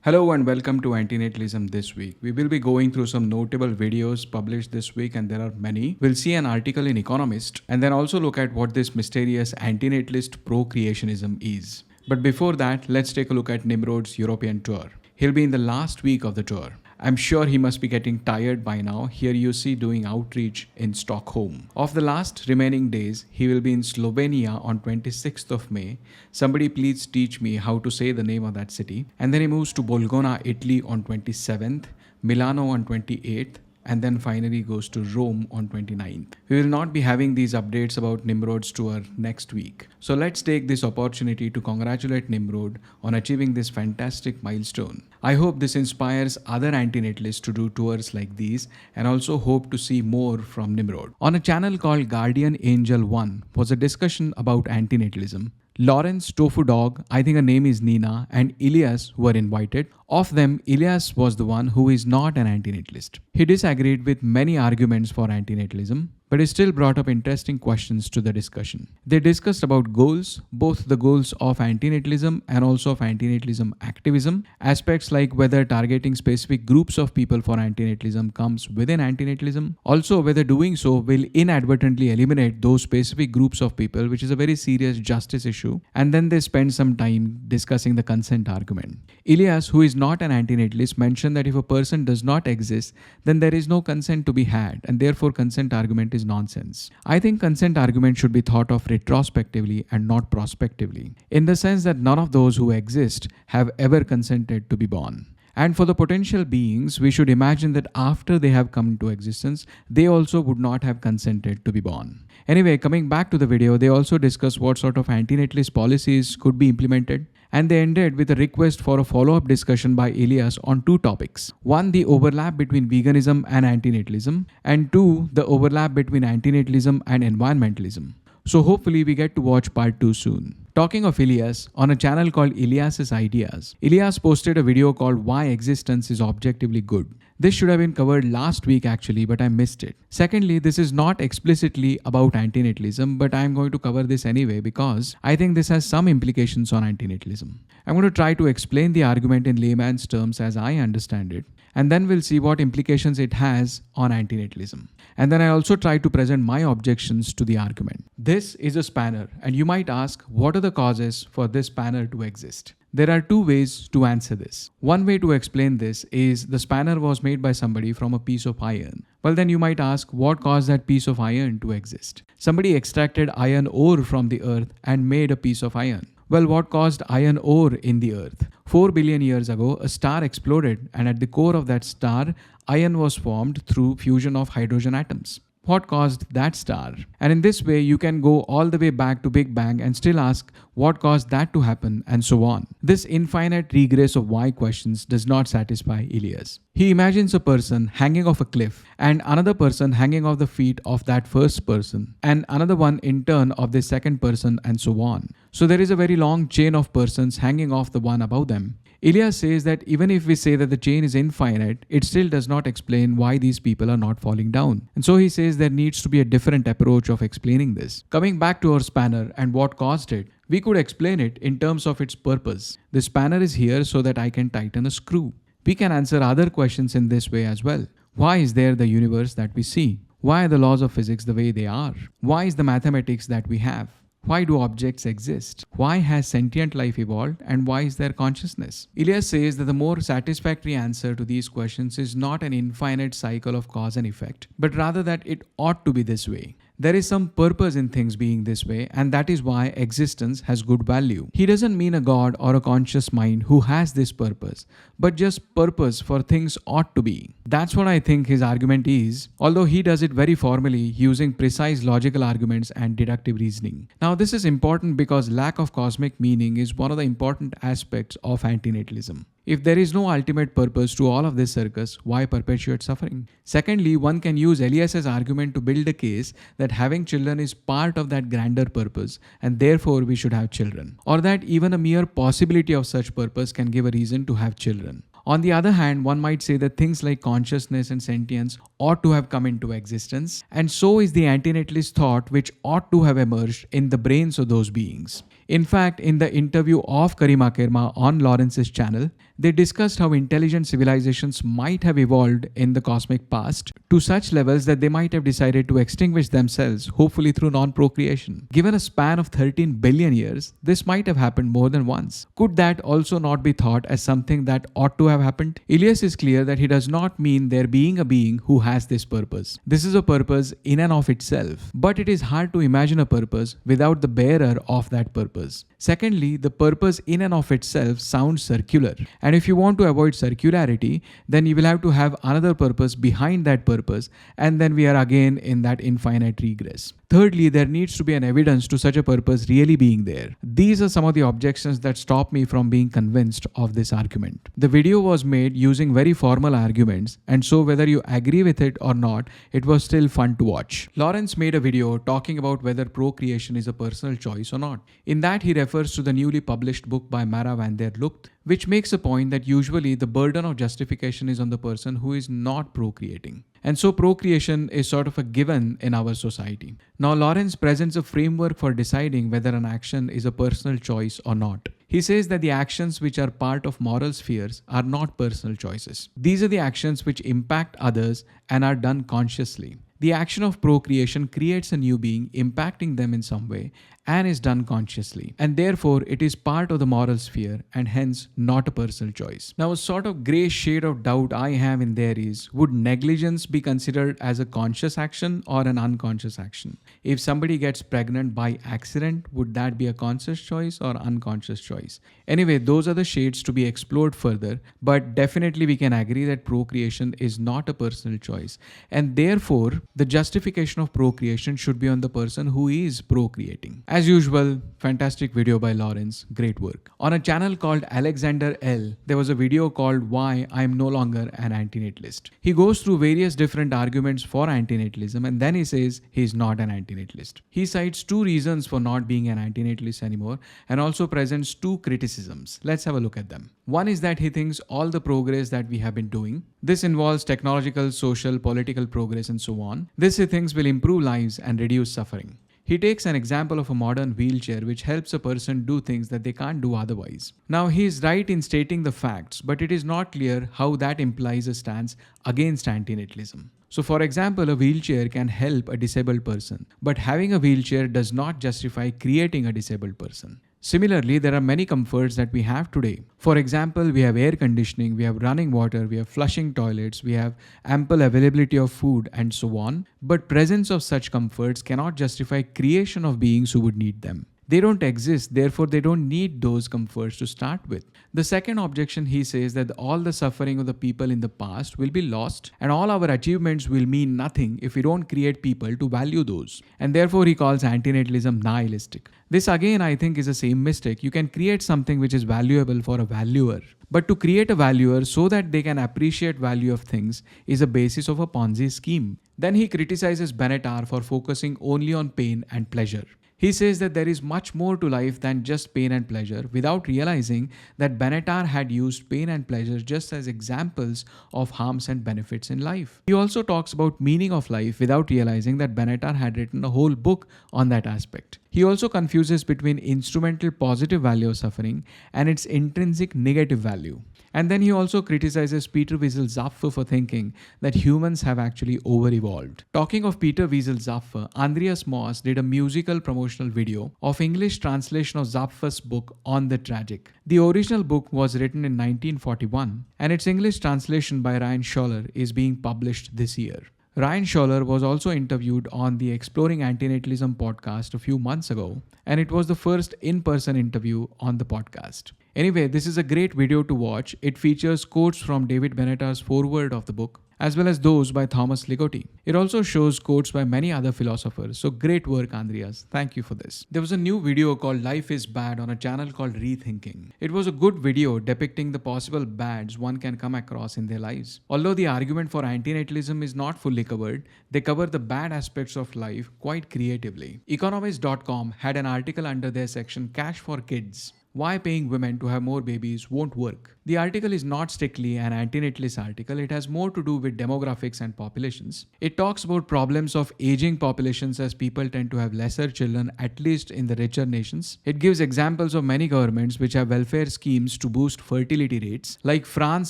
Hello and welcome to Antinatalism this week. We will be going through some notable videos published this week, and there are many. We'll see an article in Economist and then also look at what this mysterious antinatalist Procreationism is. But before that, let's take a look at Nimrod's European tour. He'll be in the last week of the tour. I'm sure he must be getting tired by now. Here you see doing outreach in Stockholm. Of the last remaining days, he will be in Slovenia on 26th of May. Somebody please teach me how to say the name of that city. And then he moves to Bologna, Italy on 27th, Milano on 28th, and then finally goes to Rome on 29th. We will not be having these updates about Nimrod's tour next week. So let's take this opportunity to congratulate Nimrod on achieving this fantastic milestone. I hope this inspires other antinatalists to do tours like these, and also hope to see more from Nimrod. On a channel called Guardian Angel 1 was a discussion about antinatalism. Lawrence, Tofu Dog, I think her name is Nina, and Elias were invited. Of them, Elias was the one who is not an antinatalist. He disagreed with many arguments for antinatalism, but he still brought up interesting questions to the discussion. They discussed about goals, both the goals of antinatalism and also of antinatalism activism, aspects like whether targeting specific groups of people for antinatalism comes within antinatalism, also whether doing so will inadvertently eliminate those specific groups of people, which is a very serious justice issue, and then they spend some time discussing the consent argument. Elias, who is not an antinatalist, mentioned that if a person does not exist, then there is no consent to be had, and therefore consent argument is nonsense. I think consent argument should be thought of retrospectively and not prospectively, in the sense that none of those who exist have ever consented to be born. And for the potential beings, we should imagine that after they have come into existence, they also would not have consented to be born. Anyway, coming back to the video, they also discussed what sort of antinatalist policies could be implemented, and they ended with a request for a follow-up discussion by Elias on two topics. One, the overlap between veganism and antinatalism, and two, the overlap between antinatalism and environmentalism. So hopefully we get to watch part 2 soon. Talking of Elias, on a channel called Elias's Ideas, Elias posted a video called Why Existence is Objectively Good. This should have been covered last week actually, but I missed it. Secondly, this is not explicitly about antinatalism, but I am going to cover this anyway because I think this has some implications on antinatalism. I'm going to try to explain the argument in layman's terms as I understand it, and then we'll see what implications it has on antinatalism. And then I also try to present my objections to the argument. This is a spanner, and you might ask, what are the causes for this spanner to exist? There are two ways to answer this. One way to explain this is the spanner was made by somebody from a piece of iron. Well, then you might ask, what caused that piece of iron to exist? Somebody extracted iron ore from the earth and made a piece of iron. Well, what caused iron ore in the earth? 4 billion years ago, a star exploded, and at the core of that star, iron was formed through fusion of hydrogen atoms. What caused that star? And in this way, you can go all the way back to Big Bang and still ask what caused that to happen, and so on. This infinite regress of why questions does not satisfy Elias. He imagines a person hanging off a cliff, and another person hanging off the feet of that first person, and another one in turn of the second person, and so on. So there is a very long chain of persons hanging off the one above them. Elias says that even if we say that the chain is infinite, it still does not explain why these people are not falling down. And so he says there needs to be a different approach of explaining this. Coming back to our spanner and what caused it, we could explain it in terms of its purpose. The spanner is here so that I can tighten a screw. We can answer other questions in this way as well. Why is there the universe that we see? Why are the laws of physics the way they are? Why is the mathematics that we have? Why do objects exist? Why has sentient life evolved, and why is there consciousness? Elias says that the more satisfactory answer to these questions is not an infinite cycle of cause and effect, but rather that it ought to be this way. There is some purpose in things being this way, and that is why existence has good value. He doesn't mean a god or a conscious mind who has this purpose, but just purpose for things ought to be. That's what I think his argument is, although he does it very formally using precise logical arguments and deductive reasoning. Now this is important because lack of cosmic meaning is one of the important aspects of antinatalism. If there is no ultimate purpose to all of this circus, why perpetuate suffering? Secondly, one can use Elias's argument to build a case that having children is part of that grander purpose, and therefore we should have children. Or that even a mere possibility of such purpose can give a reason to have children. On the other hand, one might say that things like consciousness and sentience ought to have come into existence, and so is the antinatalist thought which ought to have emerged in the brains of those beings. In fact, in the interview of Karima Kerma on Lawrence's channel, they discussed how intelligent civilizations might have evolved in the cosmic past to such levels that they might have decided to extinguish themselves, hopefully through non-procreation. Given a span of 13 billion years, this might have happened more than once. Could that also not be thought as something that ought to have happened? Elias is clear that he does not mean there being a being who has this purpose. This is a purpose in and of itself, but it is hard to imagine a purpose without the bearer of that purpose. Secondly, the purpose in and of itself sounds circular. And if you want to avoid circularity, then you will have to have another purpose behind that purpose, and then we are again in that infinite regress. Thirdly, there needs to be an evidence to such a purpose really being there. These are some of the objections that stop me from being convinced of this argument. The video was made using very formal arguments, and so whether you agree with it or not, it was still fun to watch. Lawrence made a video talking about whether procreation is a personal choice or not. In that, he refers to the newly published book by Mara van der Lugt, which makes a point that usually the burden of justification is on the person who is not procreating. And so procreation is sort of a given in our society. Now, Lawrence presents a framework for deciding whether an action is a personal choice or not. He says that the actions which are part of moral spheres are not personal choices. These are the actions which impact others and are done consciously. The action of procreation creates a new being, impacting them in some way, and is done consciously. And therefore, it is part of the moral sphere and hence not a personal choice. Now, a sort of grey shade of doubt I have in there is, would negligence be considered as a conscious action or an unconscious action? If somebody gets pregnant by accident, would that be a conscious choice or unconscious choice? Anyway, those are the shades to be explored further, but definitely we can agree that procreation is not a personal choice. And therefore, the justification of procreation should be on the person who is procreating. As usual, fantastic video by Lawrence, great work. On a channel called Alexander L, there was a video called Why I Am No Longer an Antinatalist. He goes through various different arguments for antinatalism and then he says he's not an antinatalist. He cites two reasons for not being an antinatalist anymore and also presents two criticisms. Let's have a look at them. One is that he thinks all the progress that we have been doing, this involves technological, social, political progress and so on. This he thinks will improve lives and reduce suffering. He takes an example of a modern wheelchair which helps a person do things that they can't do otherwise. Now, he is right in stating the facts, but it is not clear how that implies a stance against antinatalism. So, for example, a wheelchair can help a disabled person, but having a wheelchair does not justify creating a disabled person. Similarly, there are many comforts that we have today. For example, we have air conditioning, we have running water, we have flushing toilets, we have ample availability of food and so on. But presence of such comforts cannot justify creation of beings who would need them. They don't exist, therefore they don't need those comforts to start with. The second objection, he says that all the suffering of the people in the past will be lost and all our achievements will mean nothing if we don't create people to value those. And therefore he calls antinatalism nihilistic. This again I think is the same mistake. You can create something which is valuable for a valuer. But to create a valuer so that they can appreciate value of things is a basis of a Ponzi scheme. Then he criticizes Benatar for focusing only on pain and pleasure. He says that there is much more to life than just pain and pleasure without realizing that Benatar had used pain and pleasure just as examples of harms and benefits in life. He also talks about meaning of life without realizing that Benatar had written a whole book on that aspect. He also confuses between instrumental positive value of suffering and its intrinsic negative value. And then he also criticizes Peter Wessel Zapffe for thinking that humans have actually over-evolved. Talking of Peter Wessel Zapffe, Andreas Moss did a musical promotional video of English translation of Zapfe's book On the Tragic. The original book was written in 1941 and its English translation by Ryan Scholler is being published this year. Ryan Scholler was also interviewed on the Exploring Antinatalism podcast a few months ago, and it was the first in-person interview on the podcast. Anyway, this is a great video to watch. It features quotes from David Benatar's foreword of the book, as well as those by Thomas Ligotti. It also shows quotes by many other philosophers. So great work, Andreas. Thank you for this. There was a new video called Life is Bad on a channel called Rethinking. It was a good video depicting the possible bads one can come across in their lives. Although the argument for antinatalism is not fully covered, they cover the bad aspects of life quite creatively. Economist.com had an article under their section Cash for Kids. Why paying women to have more babies won't work. The article is not strictly an antinatalist article, it has more to do with demographics and populations. It talks about problems of aging populations as people tend to have lesser children, at least in the richer nations. It gives examples of many governments which have welfare schemes to boost fertility rates, like France,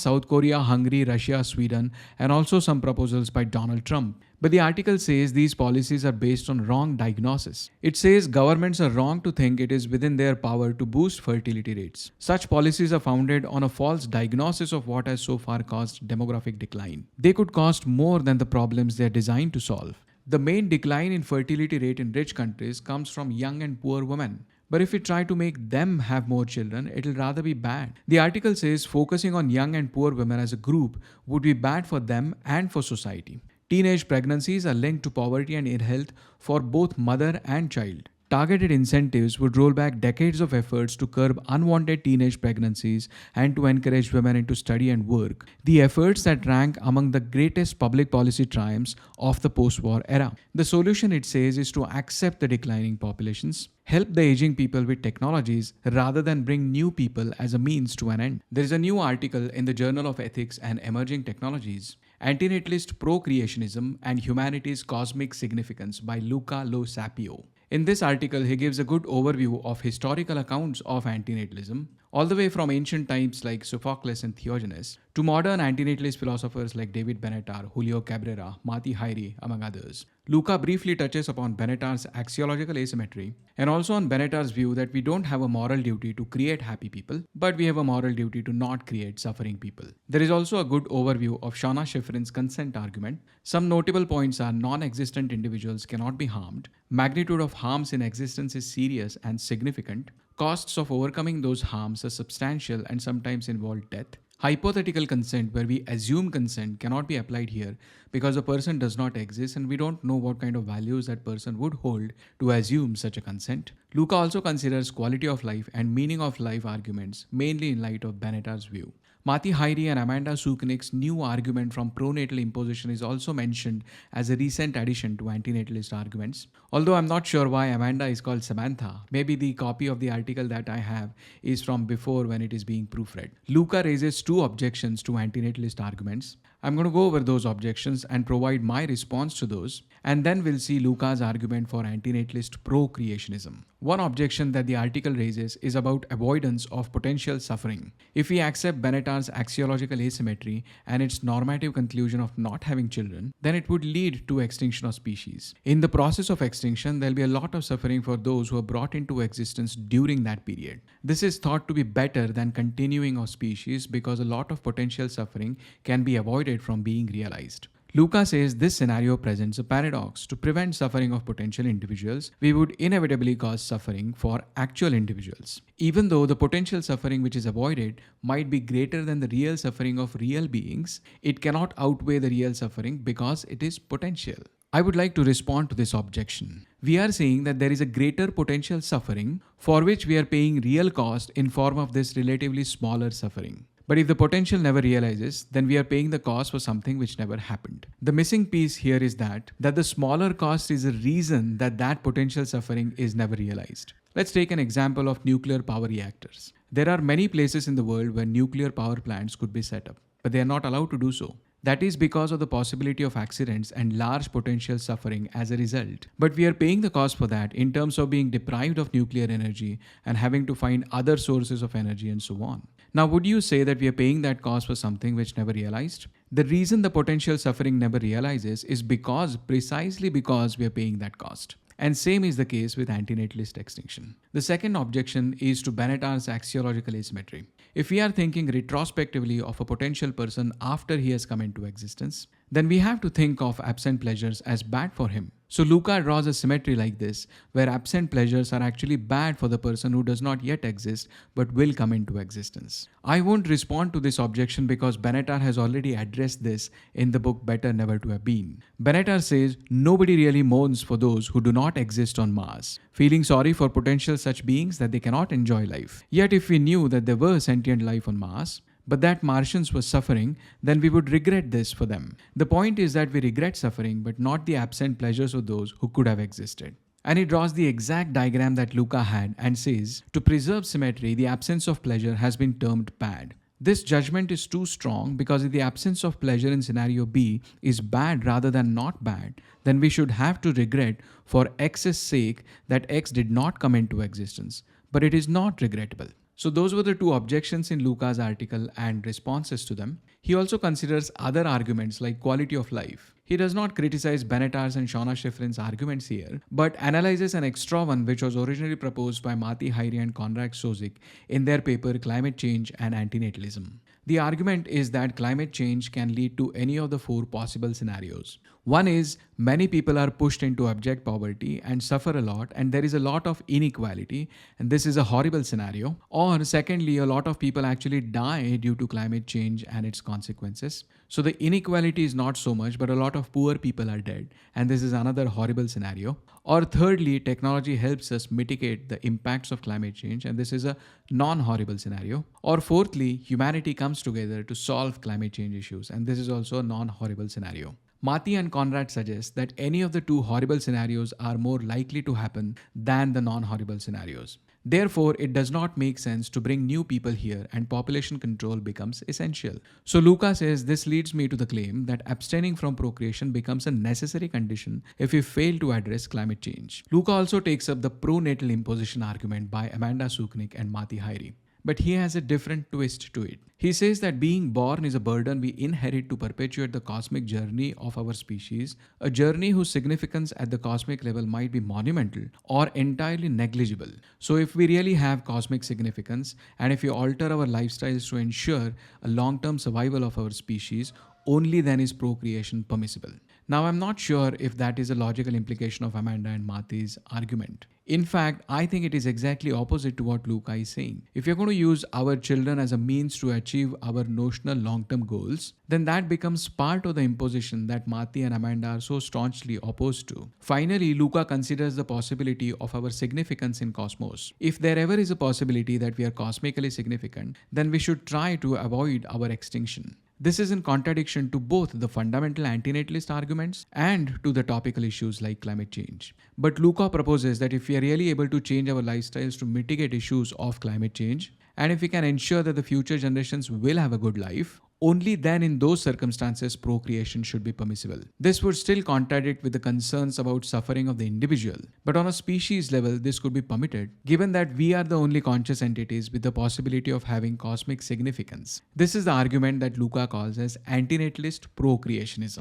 South Korea, Hungary, Russia, Sweden, and also some proposals by Donald Trump. But the article says these policies are based on wrong diagnosis. It says governments are wrong to think it is within their power to boost fertility rates. Such policies are founded on a false diagnosis of what has so far caused demographic decline. They could cost more than the problems they are designed to solve. The main decline in fertility rate in rich countries comes from young and poor women. But if we try to make them have more children, it'll rather be bad. The article says focusing on young and poor women as a group would be bad for them and for society. Teenage pregnancies are linked to poverty and ill health for both mother and child. Targeted incentives would roll back decades of efforts to curb unwanted teenage pregnancies and to encourage women into study and work, the efforts that rank among the greatest public policy triumphs of the post-war era. The solution, it says, is to accept the declining populations, help the aging people with technologies rather than bring new people as a means to an end. There is a new article in the Journal of Ethics and Emerging Technologies, Antinatalist Procreationism and Humanity's Cosmic Significance by Luca Lo Sapio. In this article, he gives a good overview of historical accounts of antinatalism, all the way from ancient times like Sophocles and Theognis to modern antinatalist philosophers like David Benatar, Julio Cabrera, Mati Hairi, among others. Luca briefly touches upon Benatar's axiological asymmetry and also on Benatar's view that we don't have a moral duty to create happy people, but we have a moral duty to not create suffering people. There is also a good overview of Shauna Schifrin's consent argument. Some notable points are non-existent individuals cannot be harmed, magnitude of harms in existence is serious and significant, costs of overcoming those harms are substantial and sometimes involve death. Hypothetical consent, where we assume consent, cannot be applied here because a person does not exist and we don't know what kind of values that person would hold to assume such a consent. Luca also considers quality of life and meaning of life arguments, mainly in light of Benatar's view. Mati Hairi and Amanda Suknik's new argument from pronatal imposition is also mentioned as a recent addition to antinatalist arguments. Although I'm not sure why Amanda is called Samantha, maybe the copy of the article that I have is from before when it is being proofread. Luca raises two objections to antinatalist arguments. I'm going to go over those objections and provide my response to those, and then we'll see Luca's argument for antinatalist pro-creationism. One objection that the article raises is about avoidance of potential suffering. If we accept Benatar's axiological asymmetry and its normative conclusion of not having children, then it would lead to extinction of species. In the process of extinction, there'll be a lot of suffering for those who are brought into existence during that period. This is thought to be better than continuing of species because a lot of potential suffering can be avoided from being realized. Luca says this scenario presents a paradox. To prevent suffering of potential individuals, we would inevitably cause suffering for actual individuals. Even though the potential suffering which is avoided might be greater than the real suffering of real beings, it cannot outweigh the real suffering because it is potential. I would like to respond to this objection. We are saying that there is a greater potential suffering for which we are paying real cost in form of this relatively smaller suffering. But if the potential never realizes, then we are paying the cost for something which never happened. The missing piece here is that the smaller cost is a reason that potential suffering is never realized. Let's take an example of nuclear power reactors. There are many places in the world where nuclear power plants could be set up, but they are not allowed to do so. That is because of the possibility of accidents and large potential suffering as a result. But we are paying the cost for that in terms of being deprived of nuclear energy and having to find other sources of energy and so on. Now, would you say that we are paying that cost for something which never realized? The reason the potential suffering never realizes is precisely because we are paying that cost. And same is the case with antinatalist extinction. The second objection is to Benatar's axiological asymmetry. If we are thinking retrospectively of a potential person after he has come into existence, then we have to think of absent pleasures as bad for him. So Luca draws a symmetry like this, where absent pleasures are actually bad for the person who does not yet exist but will come into existence. I won't respond to this objection because Benatar has already addressed this in the book Better Never to Have Been. Benatar says nobody really mourns for those who do not exist on Mars, feeling sorry for potential such beings that they cannot enjoy life. Yet if we knew that there were sentient life on Mars, but that Martians were suffering, then we would regret this for them. The point is that we regret suffering, but not the absent pleasures of those who could have existed. And he draws the exact diagram that Luca had and says, to preserve symmetry, the absence of pleasure has been termed bad. This judgment is too strong because if the absence of pleasure in scenario B is bad rather than not bad, then we should have to regret for X's sake that X did not come into existence. But it is not regrettable. So, those were the two objections in Luca's article and responses to them. He also considers other arguments like quality of life. He does not criticize Benatar's and Shauna Schifrin's arguments here, but analyzes an extra one which was originally proposed by Mati Hairi and Konrad Sozik in their paper Climate Change and Antinatalism. The argument is that climate change can lead to any of the four possible scenarios. One is many people are pushed into abject poverty and suffer a lot, and there is a lot of inequality, and this is a horrible scenario. Or, secondly, a lot of people actually die due to climate change and its consequences. So, the inequality is not so much, but a lot of poor people are dead, and this is another horrible scenario. Or, thirdly, technology helps us mitigate the impacts of climate change, and this is a non horrible scenario. Or, fourthly, humanity comes together to solve climate change issues, and this is also a non horrible scenario. Mati and Conrad suggest that any of the two horrible scenarios are more likely to happen than the non-horrible scenarios. Therefore, it does not make sense to bring new people here and population control becomes essential. So Luca says this leads me to the claim that abstaining from procreation becomes a necessary condition if we fail to address climate change. Luca also takes up the pro-natal imposition argument by Amanda Suknik and Mati Hairi. But he has a different twist to it. He says that being born is a burden we inherit to perpetuate the cosmic journey of our species, a journey whose significance at the cosmic level might be monumental or entirely negligible. So, if we really have cosmic significance and if we alter our lifestyles to ensure a long term survival of our species, only then is procreation permissible. Now, I'm not sure if that is a logical implication of Amanda and Mati's argument. In fact, I think it is exactly opposite to what Luca is saying. If you're going to use our children as a means to achieve our notional long-term goals, then that becomes part of the imposition that Mati and Amanda are so staunchly opposed to. Finally, Luca considers the possibility of our significance in cosmos. If there ever is a possibility that we are cosmically significant, then we should try to avoid our extinction. This is in contradiction to both the fundamental antinatalist arguments and to the topical issues like climate change. But Luca proposes that if we are really able to change our lifestyles to mitigate issues of climate change, and if we can ensure that the future generations will have a good life, only then in those circumstances procreation should be permissible. This would still contradict with the concerns about suffering of the individual, but on a species level this could be permitted given that we are the only conscious entities with the possibility of having cosmic significance. This is the argument that Luca calls as antinatalist procreationism.